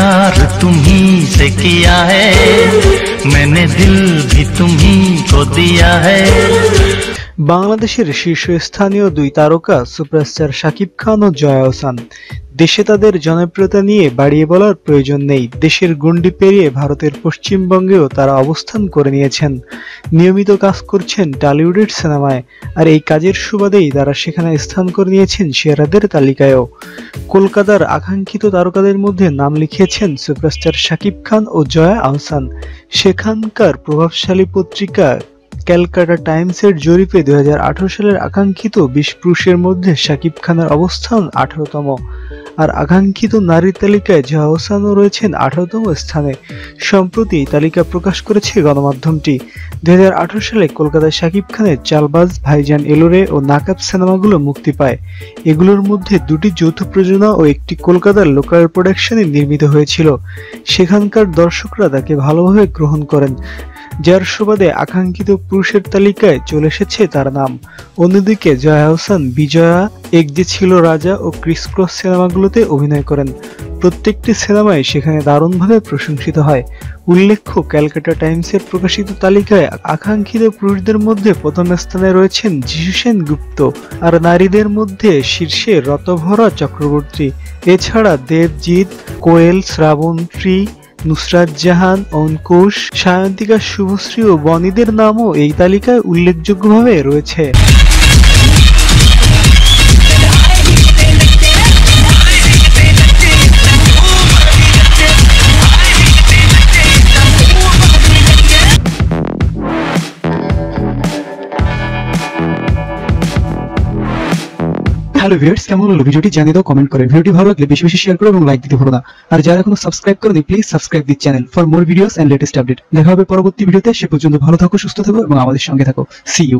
प्यार तुम्ही से किया है, मैंने दिल भी तुम्ही को दिया है। বাংলাদেশের শীর্ষস্থানীয় দুই তারকা সুপারস্টার শাকিব খান ও জয়া আহসান। দেশে তাদের জনপ্রিয়তা নিয়ে বাড়িয়ে বলার প্রয়োজন নেই। দেশের গণ্ডি পেরিয়ে ভারতের পশ্চিমবঙ্গেও তারা অবস্থান করে নিয়েছেন। নিয়মিত কাজ করছেন টলিউডের সিনেমায়, আর এই কাজের সুবাদেই তারা সেখানে স্থান করে নিয়েছেন সেরাদের তালিকায়ও। কলকাতার আকাঙ্ক্ষিত তারকাদের মধ্যে নাম লিখিয়েছেন সুপারস্টার শাকিব খান ও জয়া আহসান। সেখানকার প্রভাবশালী পত্রিকা ক্যালকাটা টাইমসের জরিপে 2018 সালের আকাঙ্ক্ষিত 20 পুরুষের মধ্যে শাকিব খানের অবস্থান 18তম, আর আকাঙ্ক্ষিত নারীর তালিকায় জয়া আহসানও রয়েছেন 18তম স্থানে। সম্প্রতি এই তালিকা প্রকাশ করেছে গণমাধ্যমটি। 2018 সালে কলকাতায় শাকিব খানের চালবাজ, ভাইজান এলোরে ও নাকাব সিনেমাগুলো মুক্তি পায়। এগুলোর মধ্যে দুটি যৌথ প্রযোজনা ও একটি কলকাতার লোকাল প্রোডাকশনে নির্মিত হয়েছিল। সেখানকার দর্শকরা তাকে ভালোভাবে গ্রহণ করেন, যার সুবাদে আকাঙ্ক্ষিত পুরুষের তালিকায় চলে এসেছে তার নাম। অন্যদিকে জয়া আহসান বিজয়া, এক যে ছিল রাজা ও ক্রিস ক্রস সিনেমাগুলোতে অভিনয় করেন। প্রত্যেকটি সিনেমায় সেখানে দারুণভাবে প্রশংসিত হয়। উল্লেখ্য, ক্যালকাটা টাইমসের প্রকাশিত তালিকায় আকাঙ্ক্ষিত পুরুষদের মধ্যে প্রথম স্থানে রয়েছেন যিশু সেনগুপ্ত, আর নারীদের মধ্যে শীর্ষে রতভরা চক্রবর্তী। এছাড়া দেবজিৎ, কোয়েল, শ্রাবন্তী, নুসরাত জাহান, অঙ্কুশ, সায়ন্তিকা, শুভশ্রী ও বনিদের নামও এই তালিকায় উল্লেখযোগ্যভাবে রয়েছে। হ্যালো ভিউয়ার্স, কেমন হলো ভিডিওটি জানিয়ে দাও কমেন্ট করে। ভিডিওটি ভালো লাগলে বেশি বেশি শেয়ার করো এবং লাইক দিতে ভুলো না। আর যারা এখনো সাবস্ক্রাইব করোনি, please subscribe this channel for more videos and latest update. দেখা হবে পরবর্তী ভিডিওতে। সে পর্যন্ত ভালো থাকো, সুস্থ থাকো এবং আমাদের সঙ্গে থাকো। See you.